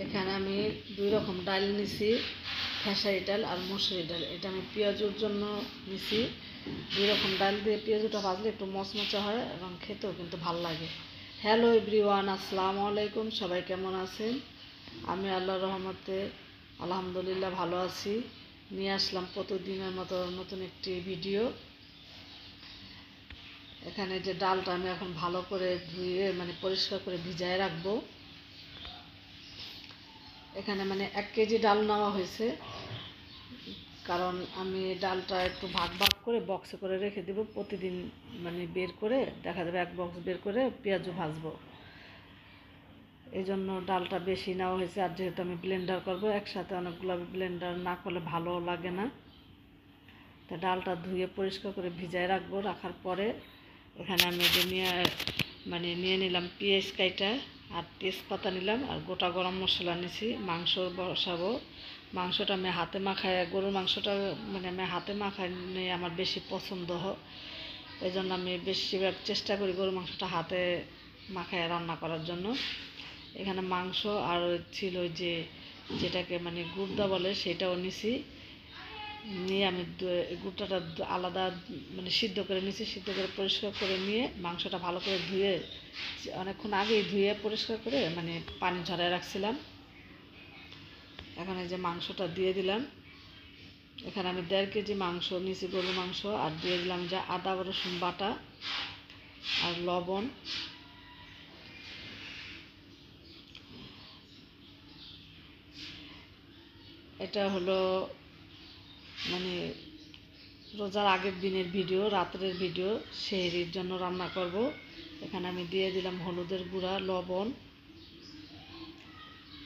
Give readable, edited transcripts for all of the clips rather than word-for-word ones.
এখানে আমি দুই রকম ডাল নিছি, খেসারি ডাল আর মসুরি ডাল। এটা আমি পেঁয়াজুর জন্য নিছি। দুই রকম ডাল দিয়ে পেঁয়াজুটা ভাজলে একটু মচমচে হয় এবং খেতেও কিন্তু ভাল লাগে। হ্যালো এভরিওয়ান, আসসালামু আলাইকুম। সবাই কেমন আছেন? আমি আল্লাহর রহমতে আলহামদুলিল্লাহ ভালো আছি। নিয়ে আসলাম প্রতিদিনের মতো নতুন একটি ভিডিও। এখানে যে ডালটা আমি এখন ভালো করে ধুয়ে পরিষ্কার করে ভিজায় রাখবো। এখানে 1 কেজি ডাল নেওয়া হয়েছে, কারণ আমি ডালটা একটু ভাগ ভাগ করে বক্সে করে রেখে দেব। প্রতিদিন বের করে দেখা যাবে এক বক্স বের করে পেঁয়াজও ভাজবো। এই জন্য ডালটা বেশি নেওয়া হয়েছে। আর যেহেতু আমি ব্লেন্ডার করব, একসাথে অনেকগুলো ব্লেন্ডার না করলে ভালো লাগে না। তা ডালটা ধুয়ে পরিষ্কার করে ভিজায় রাখবো। রাখার পরে এখানে আমি যে নিয়ে নিলাম পেঁয়াজ কাইটা, আর তেজপাতা নিলাম, আর গোটা গরম মশলা নিছি। মাংস বসাবো। মাংসটা আমি হাতে মাখায়, গরুর মাংসটা আমি হাতে মাখায় নিয়ে আমার বেশি পছন্দ হয়। এই জন্য আমি বেশিরভাগ চেষ্টা করি গরুর মাংসটা হাতে মাখায় রান্না করার জন্য। এখানে মাংস আর ছিল যেটাকে গুর্দা বলে, সেটাও নিছি। নিয়ে আমি গুঁড়াটা আলাদা সিদ্ধ করে নিয়েছি। সিদ্ধ করে পরিষ্কার করে নিয়ে মাংসটা ভালো করে ধুয়ে, অনেকক্ষণ আগেই ধুয়ে পরিষ্কার করে পানি ঝরায় রাখছিলাম। এখন এই যে মাংসটা দিয়ে দিলাম। এখানে আমি 1.5 কেজি মাংস নিয়েছি, গরুর মাংস। আর দিয়ে দিলাম যে আদা রসুন বাটা আর লবণ। এটা হলো রোজার আগের দিনের ভিডিও, রাতের ভিডিও, সেহরির জন্য রান্না করব। এখানে আমি দিয়ে দিলাম হলুদের গুঁড়া, লবণ,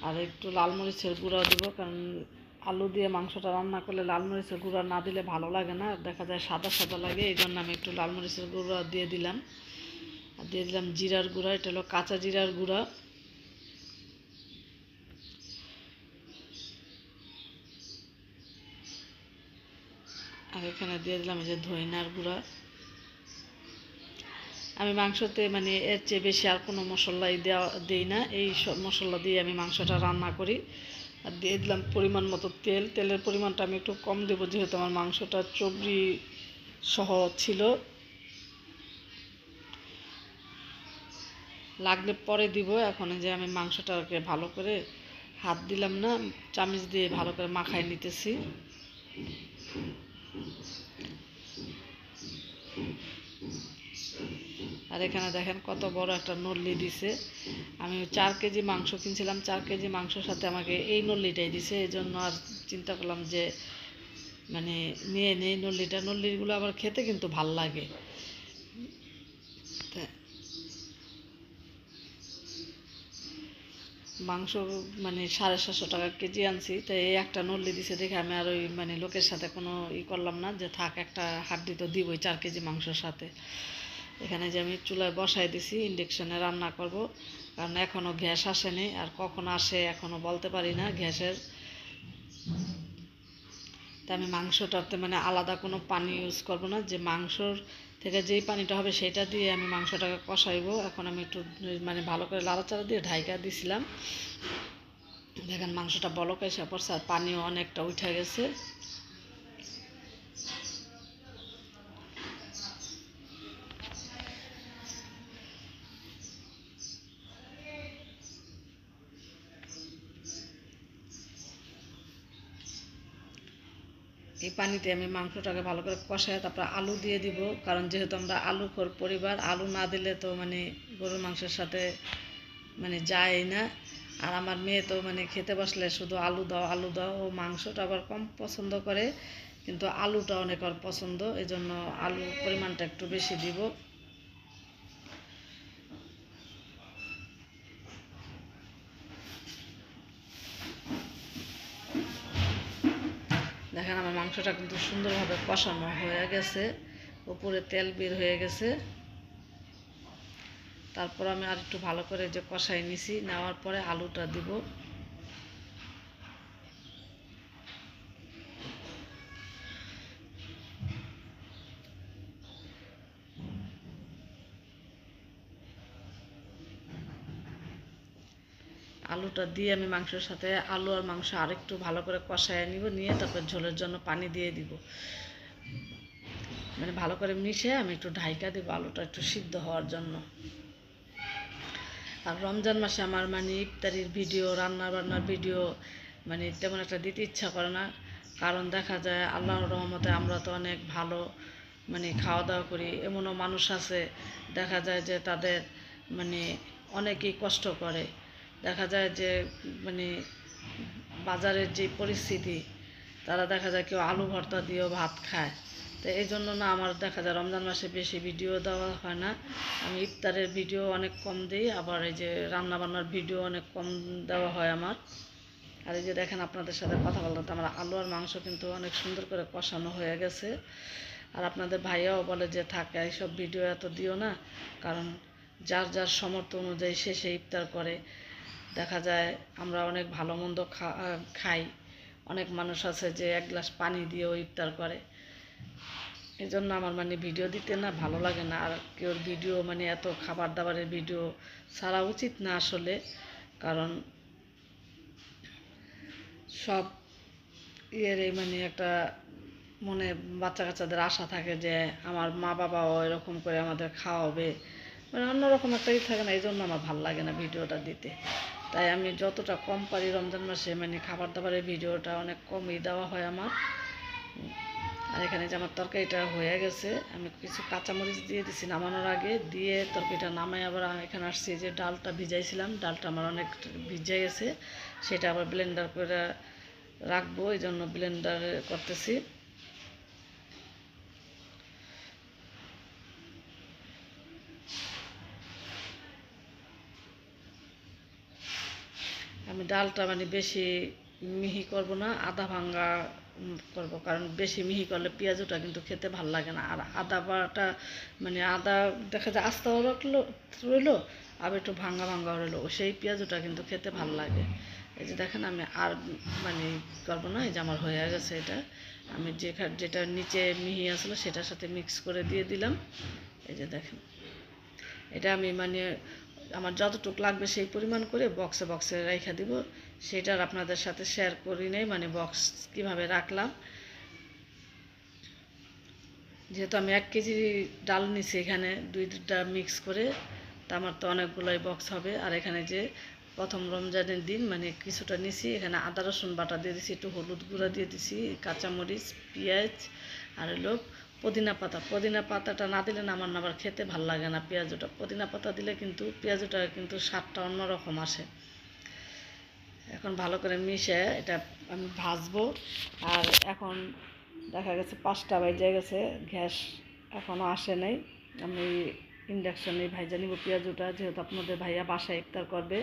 আর একটু লাল মরিচের গুঁড়াও দেব, কারণ আলু দিয়ে মাংসটা রান্না করলে লাল মরিচের গুঁড়া না দিলে ভালো লাগে না, দেখা যায় সাদা সাদা লাগে। এই জন্য আমি একটু লাল মরিচের গুঁড়া দিয়ে দিলাম। আর দিয়ে দিলাম জিরার গুঁড়া, এটা হলো কাঁচা জিরার গুঁড়া। আর এখানে দিয়ে দিলাম এই যে ধনিয়ার গুঁড়া। আমি মাংসতে এর চেয়ে বেশি আর কোনো মশলাই দিই না। এই সব মশলা দিয়ে আমি মাংসটা রান্না করি। আর দিয়ে দিলাম পরিমাণ মতো তেল। তেলের পরিমাণটা আমি একটু কম দেবো, যেহেতু আমার মাংসটা চর্বি সহ ছিল। লাগলে পরে দিব। এখন যে আমি মাংসটাকে ভালো করে হাত দিলাম না, চামচ দিয়ে ভালো করে মাখায় নিতেছি। আর এখানে দেখেন কত বড় একটা নল্লি দিছে। আমি 4 কেজি মাংস কিনছিলাম, 4 কেজি মাংসের সাথে আমাকে এই নল্লিটাই দিছে। এই জন্য আর চিন্তা করলাম যে নিয়ে নেই নল্লিটা। নল্লিগুলো আবার খেতে কিন্তু ভাল লাগে। মাংস 750 টাকা কেজি আনছি, তাই এই একটা নল্লি দিছে দেখে আমি আর ওই লোকের সাথে কোনো করলাম না, যে থাক একটা হাড্ডি তো দিবই 4 কেজি মাংসের সাথে। এখানে যে আমি চুলায় বসাই দিছি, ইন্ডাকশানে রান্না করব, কারণ এখনও গ্যাস আসেনি। আর কখন আসে এখনও বলতে পারি না গ্যাসের। তা আমি মাংসটাতে আলাদা কোনো পানি ইউজ করব না, যে মাংসর থেকে যেই পানিটা হবে সেটা দিয়ে আমি মাংসটাকে কষাইব। এখন আমি একটু ভালো করে লাড়াচাড়া দিয়ে ঢাইকা দিছিলাম। দেখেন মাংসটা বলক এসে পড়ছে, আর পানিও অনেকটা উঠে গেছে। এই পানিতে আমি মাংসটাকে ভালো করে কষাই তারপর আলু দিয়ে দিব, কারণ যেহেতু আমরা আলুখোর পরিবার, আলু না দিলে তো গরুর মাংসের সাথে যায় না। আর আমার মেয়ে তো খেতে বসলে শুধু আলু দাও আলু দাও। ও মাংসটা আবার কম পছন্দ করে, কিন্তু আলুটা অনেক ওর পছন্দ। এই জন্য আলুর পরিমাণটা একটু বেশি দিব। দেখেন আমার মাংসটা কিন্তু সুন্দরভাবে কষানো হয়ে গেছে, উপরে তেল বের হয়ে গেছে। তারপর আমি আর একটু ভালো করে যে কষাই নিছি, নেওয়ার পরে আলুটা দিব। আলুটা দিয়ে আমি মাংসের সাথে আলু আর মাংস আরেকটু ভালো করে কষায় নিব, নিয়ে তারপর ঝোলের জন্য পানি দিয়ে দিব। মানে ভালো করে মিশে আমি একটু ঢাইকা দেবো আলুটা একটু সিদ্ধ হওয়ার জন্য। আর রমজান মাসে আমার মানে ইফতারির ভিডিও, রান্না বান্নার ভিডিও মানে তেমন একটা দিতে ইচ্ছা করে না, কারণ দেখা যায় আল্লাহর রহমতে আমরা তো অনেক ভালো মানে খাওয়া দাওয়া করি। এমনও মানুষ আছে দেখা যায় যে তাদের মানে অনেকেই কষ্ট করে, দেখা যায় যে মানে বাজারের যে পরিস্থিতি, তারা দেখা যায় কেউ আলু ভর্তা দিয়েও ভাত খায়। তো এই জন্য না আমার দেখা যায় রমজান মাসে বেশি ভিডিও দেওয়া হয় না, আমি ইফতারের ভিডিও অনেক কম দিই, আবার এই যে রান্নাবান্নার ভিডিও অনেক কম দেওয়া হয় আমার। আর এই যে দেখেন আপনাদের সাথে কথা বলতে আমার আলু আর মাংস কিন্তু অনেক সুন্দর করে কষানো হয়ে গেছে। আর আপনাদের ভাইয়াও বলে যে থাকে এইসব ভিডিও এত দিও না, কারণ যার যার সমর্থ অনুযায়ী সে ইফতার করে। দেখা যায় আমরা অনেক ভালো মন্দ খাই, অনেক মানুষ আছে যে এক গ্লাস পানি দিয়েও ইফতার করে। এই জন্য আমার মানে ভিডিও দিতে না ভালো লাগে না, আর কেউ ভিডিও মানে এত খাবার দাবারের ভিডিও ছাড়া উচিত না আসলে, কারণ সব মানে একটা মনে বাচ্চা কাচ্চাদের আশা থাকে যে আমার মা বাবাও এরকম করে আমাদের খাওয়াবে, মানে অন্যরকম একটা থাকে না, এই জন্য আমার ভালো লাগে না ভিডিওটা দিতে। তাই আমি যতটা কম পারি রমজান মাসে মানে খাবার দাবারের ভিডিওটা অনেক কমই দেওয়া হয় আমার। আর এখানে যে আমার তরকারিটা হয়ে গেছে, আমি কিছু কাঁচামরিচ দিয়ে দিছি নামানোর আগে, দিয়ে তরকারিটা নামাই আবার এখানে আসছি যে ডালটা ভিজাইছিলাম, ডালটা আমার অনেক ভিজে গেছে, সেটা আবার ব্লেন্ডার করে রাখবো, এই জন্য ব্লেন্ডার করতেছি। আমি ডালটা মানে বেশি মিহি করব না, আদা ভাঙ্গা করব, কারণ বেশি মিহি করলে পেঁয়াজটা কিন্তু খেতে ভাল লাগে না। আর আদা বাটা মানে আদা দেখা যায় আস্তাও রইলো, আবার একটু ভাঙ্গা ভাঙ্গাও রইলো, সেই পেঁয়াজটা কিন্তু খেতে ভাল লাগে। এই যে দেখেন আমি আর মানে করবো না, এই যে আমার হয়ে গেছে এটা, আমি যেটা নিচে মিহি আসলো সেটার সাথে মিক্স করে দিয়ে দিলাম। এই যে দেখেন এটা আমি মানে আমার যতটুকু লাগবে সেই পরিমাণ করে বক্সে বক্সে রেখে দিব, সেটার আপনাদের সাথে শেয়ার করি নেই, মানে বক্স কিভাবে রাখলাম। যেহেতু আমি 1 কেজি ডাল নিছি, এখানে দুইটা মিক্স করে, তা আমার তো অনেকগুলোই বক্স হবে। আর এখানে যে প্রথম রমজানের দিন মানে কিছুটা নিছি, এখানে আদা রসুন বাটা দিয়ে দিছি, একটু হলুদ গুঁড়া দিয়ে দিছি, কাঁচামরিচ, পেঁয়াজ, আর হলো পুদিনা পাতা। পুদিনা পাতাটা না দিলে না আমার না আবার খেতে ভাল লাগে না পেঁয়াজটা, পুদিনা পাতা দিলে কিন্তু পেঁয়াজটা কিন্তু স্বাদটা অন্যরকম আসে। এখন ভালো করে মিশে এটা আমি ভাজবো। আর এখন দেখা গেছে 5টা বেজে গেছে, গ্যাস এখনও আসে নাই, আমি ইন্ডাকশনে ভাইজা নিব পেঁয়াজটা, যেহেতু আপনাদের ভাইয়া বাসায় ইফতার করবে,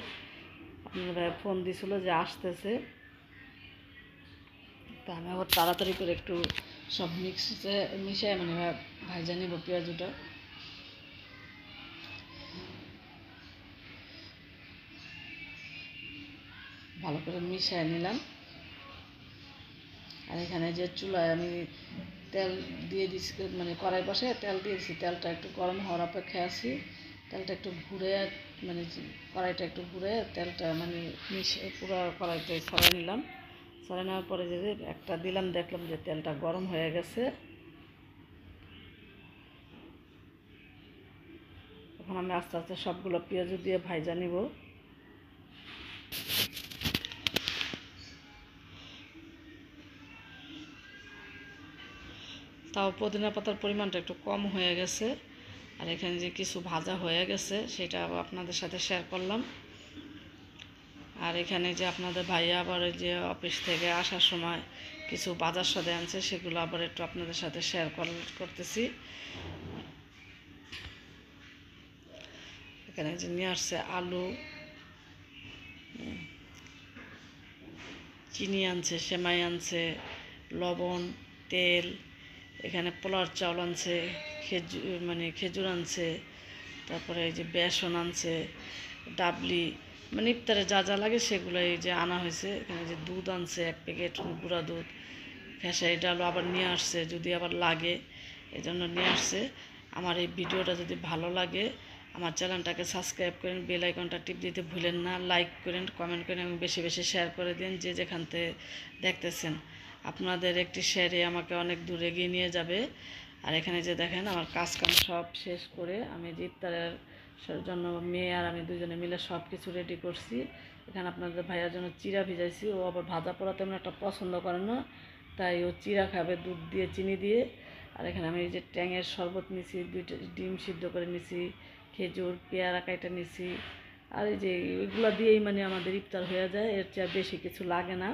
আপনাদের ভাইয়া ফোন দিছিল যে আসতেছে, তা আমি আবার তাড়াতাড়ি করে একটু সব মিশে মানে ভাইজা নিব পেঁয়াজটা। ভালো করে মিশিয়ে নিলাম। আর এখানে যে চুলায় আমি তেল দিয়ে দিচ্ছি, মানে কড়াই বসে তেল দিয়েছি, তেলটা একটু গরম হওয়ার অপেক্ষায় আছি। তেলটা একটু ঘুরে মানে কড়াইটা একটু ঘুরে তেলটা মানে মিশে পুরো কড়াইতে ছড়াই নিলাম। ছড়াই নেওয়ার পরে যে একটা দিলাম, দেখলাম যে তেলটা গরম হয়ে গেছে। এখন আমি আস্তে আস্তে সবগুলো পেঁয়াজ দিয়ে ভাইজা নিব। তাও পুদিনা পাতার পরিমাণটা একটু কম হয়ে গেছে। আর এখানে যে কিছু ভাজা হয়ে গেছে সেটা আপনাদের সাথে শেয়ার করলাম। আর এখানে যে আপনাদের ভাইয়া আবার যে অফিস থেকে আসার সময় কিছু বাজার সদাই আনছে, সেগুলো আবার একটু আপনাদের সাথে শেয়ার করতেছি। এখানে যে নিয়ে আসছে আলু, চিনি আনছে, সেমাই আনছে, লবণ, তেল, এখানে পোলার চাউল আনছে, খেজুর আনছে, তারপরে এই যে বেসন আনছে, ডাবলি, মানে ইফতারে যা যা লাগে সেগুলো এই যে আনা হয়েছে। এখানে যে দুধ আনছে 1 প্যাকেট গুঁড়া দুধ, খেসারি ডালও আবার নিয়ে আসছে যদি আবার লাগে, এই জন্য নিয়ে আসছে। আমার এই ভিডিওটা যদি ভালো লাগে আমার চ্যানেলটাকে সাবস্ক্রাইব করেন, বেল আইকনটা টিপ দিতে ভুলেন না, লাইক করেন, কমেন্ট করেন এবং বেশি বেশি শেয়ার করে দিন যে যেখান থেকে দেখতেছেন। আপনাদের একটি শেয়ারে আমাকে অনেক দূর এগিয়ে নিয়ে যাবে। আর এখানে যে দেখেন আমার কাজকাম সব শেষ করে আমি যে ইফতারের জন্য মেয়ে আর আমি দুজনে মিলে সব কিছু রেডি করছি। এখানে আপনাদের ভাইয়ার জন্য চিড়া ভিজাইছি, ও আবার ভাজা পোড়া তেমন একটা পছন্দ করে না, তাই ও চিড়া খাবে দুধ দিয়ে চিনি দিয়ে। আর এখানে আমি এই যে ট্যাঙের শরবত নিছি, 2টা ডিম সিদ্ধ করে নিছি, খেজুর পেয়ারা কাইটা নিছি। আর এই যে এগুলো দিয়েই মানে আমাদের ইফতার হয়ে যায়, এর চেয়ে বেশি কিছু লাগে না।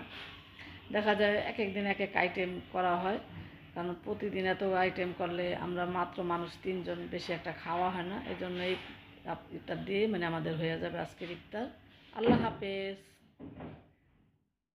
দেখা যায় এক এক দিন এক এক আইটেম করা হয়, কারণ প্রতিদিন এত আইটেম করলে আমরা মাত্র মানুষ 3 জন, বেশি একটা খাওয়া হয় না। এই জন্য এই ইফতার দিয়েই মানে আমাদের হয়ে যাবে আজকের ইফতার। আল্লাহ হাফেজ।